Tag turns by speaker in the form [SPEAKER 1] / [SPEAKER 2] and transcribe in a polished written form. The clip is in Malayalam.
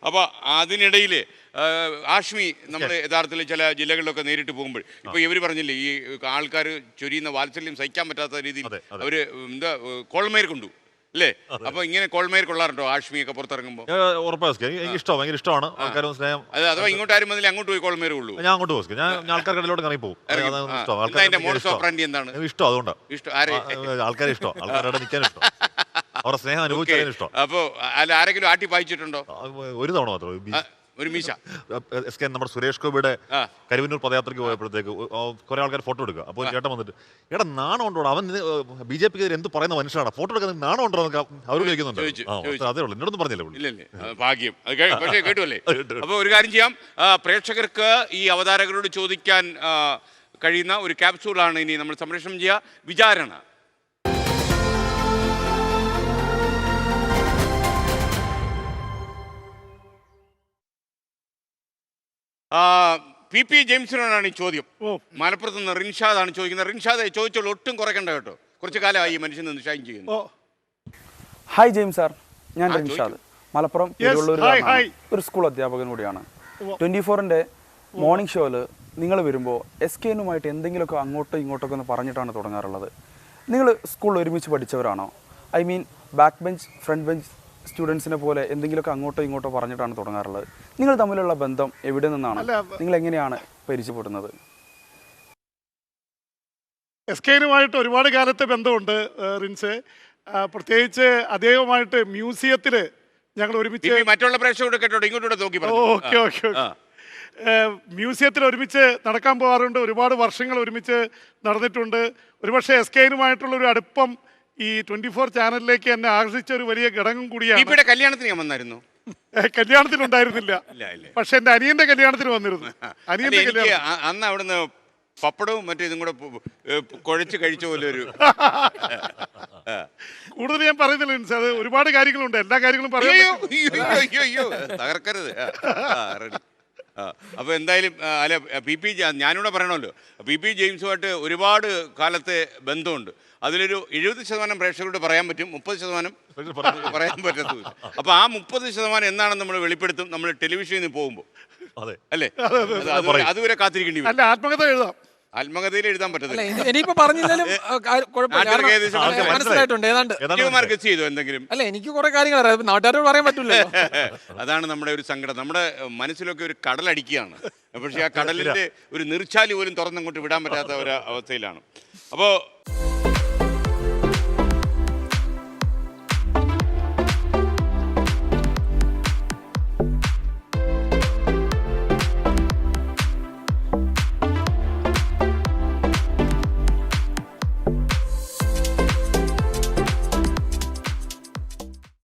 [SPEAKER 1] അപ്പോൾ അതിനിടയിൽ ആഷ്മി നമ്മൾ യഥാർത്ഥത്തിൽ ചില ജില്ലകളിലൊക്കെ നേരിട്ട് പോകുമ്പോൾ ഇപ്പോൾ ഇവർ പറഞ്ഞില്ലേ ഈ ആൾക്കാർ ചൊരിയുന്ന വാത്സല്യം സഹിക്കാൻ പറ്റാത്ത രീതിയിൽ അവർ എന്താ കോൾമേർ കൊണ്ടു അല്ലേ? അപ്പൊ ഇങ്ങനെ കോൾമേർ കൊള്ളാറുണ്ടോ ആഷ്മിയൊക്കെ പുറത്തിറങ്ങുമ്പോൾ?
[SPEAKER 2] എനിക്ക് ഇഷ്ടം, ഭയങ്കര ഇഷ്ടമാണ്. ആൾക്കാരും സ്നേഹം.
[SPEAKER 1] അഥവാ ഇങ്ങോട്ട് ആരും വന്നില്ല അങ്ങോട്ട് പോയി കോൾമേർ ഉള്ളൂ.
[SPEAKER 2] ഞാൻ അങ്ങോട്ട് പോയി, ഞാൻ ആൾക്കാരുടെ ഇടയിലോട്ട് ഇറങ്ങി പോകും.
[SPEAKER 1] എന്താണ്
[SPEAKER 2] ഇഷ്ടം? അതുകൊണ്ടാണ് ആൾക്കാരെ ഇഷ്ടം, ആൾക്കാരുടെ നിൽക്കാൻ ഇഷ്ടം, അവരുടെ സ്നേഹം അനുഭവിക്കാൻ ഇഷ്ടം.
[SPEAKER 1] അപ്പൊ അല്ല ആരെങ്കിലും ആട്ടി പായിച്ചിട്ടുണ്ടോ?
[SPEAKER 2] ഒരു തവണ മാത്രം.
[SPEAKER 1] ഒരു മീശ
[SPEAKER 2] നമ്മുടെ സുരേഷ് ഗോപിയുടെ കരുവന്നൂർ പദയാത്രയ്ക്ക് പോയപ്പോഴത്തേക്ക് കുറെ ആൾക്കാർ ഫോട്ടോ എടുക്കുക. അപ്പോൾ ചേട്ടൻ വന്നിട്ട് എടാ നാണം ഉണ്ടോ, അവൻ BJP എന്ത് പറയുന്ന മനുഷ്യനാണ്, ഫോട്ടോ എടുക്കാൻ നാണം ഉണ്ടോ എന്നൊക്കെ അവർ ചോദിക്കുന്നുണ്ട്. അതേ ഉള്ളൂ, എന്നോടൊന്നും പറഞ്ഞില്ലേ.
[SPEAKER 1] ഭാഗ്യം, പക്ഷേ കേട്ടുവല്ലേ. അപ്പോൾ ഒരു കാര്യം ചെയ്യാം, പ്രേക്ഷകർക്ക് ഈ അവതാരകരോട് ചോദിക്കാൻ കഴിയുന്ന ഒരു ക്യാപ്സൂളാണ് ഇനി നമ്മൾ സംപ്രേഷണം ചെയ്യുക. വിചാരണ. PP ജെയിംസിനോടാണ് ഈ ചോദ്യം. മലപ്പുറത്ത് നിന്ന് റിൻഷാദാണ് ചോദിക്കുന്നത്. റിൻഷാദ് ചോദിച്ചോളൂ, ഒട്ടും കുറയ്ക്കണ്ട കേട്ടോ. കുറച്ച് കാലമായി ഈ മനുഷ്യൻ നിന്ന് ഷൈൻ ചെയ്യുന്നു.
[SPEAKER 3] ഹായ് ജെയിംസ് സാർ, ഞാൻ റിൻഷാദ്, മലപ്പുറം ഒരു സ്കൂൾ അധ്യാപകൻ കൂടിയാണ്. 24-ന്റെ മോർണിംഗ് ഷോയിൽ നിങ്ങൾ വരുമ്പോൾ SKNുമായിട്ട് എന്തെങ്കിലുമൊക്കെ അങ്ങോട്ടോ ഇങ്ങോട്ടൊക്കെ ഒന്ന് പറഞ്ഞിട്ടാണ് തുടങ്ങാറുള്ളത്. നിങ്ങൾ സ്കൂളിൽ ഒരുമിച്ച് പഠിച്ചവരാണോ? I mean back bench front bench സ്റ്റുഡൻസിനെ പോലെ എന്തെങ്കിലുമൊക്കെ അങ്ങോട്ടോ ഇങ്ങോട്ടോ പറഞ്ഞിട്ടാണ് തുടങ്ങാറുള്ളത്. നിങ്ങൾ തമ്മിലുള്ള ബന്ധം എവിടെ നിന്നാണ്? നിങ്ങൾ എങ്ങനെയാണ് പരിചയപ്പെടുന്നത്?
[SPEAKER 4] SKനുമായിട്ട് ഒരുപാട് കാലത്തെ ബന്ധമുണ്ട് റിൻസ്. പ്രത്യേകിച്ച് അദ്ദേഹവുമായിട്ട് മ്യൂസിയത്തിൽ ഞങ്ങൾ ഒരുമിച്ച്,
[SPEAKER 1] മറ്റുള്ള പ്രേക്ഷകരോട് കേട്ടോ ഇങ്ങോട്ടൂടെ നോക്കി.
[SPEAKER 4] ഓക്കെ മ്യൂസിയത്തിൽ ഒരുമിച്ച് നടക്കാൻ പോകാറുണ്ട്. ഒരുപാട് വർഷങ്ങൾ ഒരുമിച്ച് നടന്നിട്ടുണ്ട്. ഒരുപക്ഷെ SKനുമായിട്ടുള്ള ഒരു അടുപ്പം ഈ 24 ചാനലിലേക്ക് എന്നെ ആകർഷിച്ച ഒരു വലിയ ഘടകം കൂടിയാണ്.
[SPEAKER 1] കല്യാണത്തിന് ഞാൻ വന്നായിരുന്നു.
[SPEAKER 4] കല്യാണത്തിനുണ്ടായിരുന്നില്ല, പക്ഷെ എന്റെ അനിയന്റെ കല്യാണത്തിന് വന്നിരുന്നു. അനിയന്റെ കല്യാണം
[SPEAKER 1] അന്ന് അവിടുന്ന് പപ്പടവും മറ്റേ ഇതും കൂടെ കുഴച്ച് കഴിച്ച പോലെ ഒരു
[SPEAKER 4] കൂടുതൽ ഞാൻ പറയുന്നില്ല. അത് ഒരുപാട് കാര്യങ്ങളുണ്ട്, എല്ലാ കാര്യങ്ങളും പറയാം.
[SPEAKER 1] തകർക്കരുത്. അപ്പോൾ എന്തായാലും അല്ല PP ഞാനിവിടെ പറയണമല്ലോ, PP ജെയിംസുമായിട്ട് ഒരുപാട് കാലത്തെ ബന്ധമുണ്ട്. അതിലൊരു 70% പ്രേക്ഷകരോട് പറയാൻ പറ്റും, 30% പറയാൻ പറ്റത്തില്ല. അപ്പോൾ ആ 30% എന്നാണെന്ന് നമ്മൾ വെളിപ്പെടുത്തും നമ്മൾ ടെലിവിഷനിൽ നിന്ന് പോകുമ്പോൾ, അല്ലേ? അതുവരെ കാത്തിരിക്കേണ്ടി വരും.
[SPEAKER 4] അല്ല, ആത്മകഥ എഴുതാം.
[SPEAKER 1] ആത്മകഥയിൽ എഴുതാൻ പറ്റത്തില്ല.
[SPEAKER 5] ഇനിയിപ്പോ പറഞ്ഞില്ലെങ്കിലും മനസ്സിലായിട്ടുണ്ട് ഏതാണ്ട്.
[SPEAKER 1] ചെയ്തോ എന്തെങ്കിലും?
[SPEAKER 5] അല്ല, എനിക്ക് കുറെ കാര്യങ്ങൾ അറിയാം, നാട്ടുകാരോട് പറയാൻ പറ്റില്ല.
[SPEAKER 1] അതാണ് നമ്മുടെ ഒരു സങ്കടം. നമ്മുടെ മനസ്സിലൊക്കെ ഒരു കടലടിക്കുകയാണ്, പക്ഷേ ആ കടലിന്റെ ഒരു നീർച്ചാലി പോലും തുറന്നങ്ങോട്ട് വിടാൻ പറ്റാത്ത ഒരു അവസ്ഥയിലാണ്. അപ്പോൾ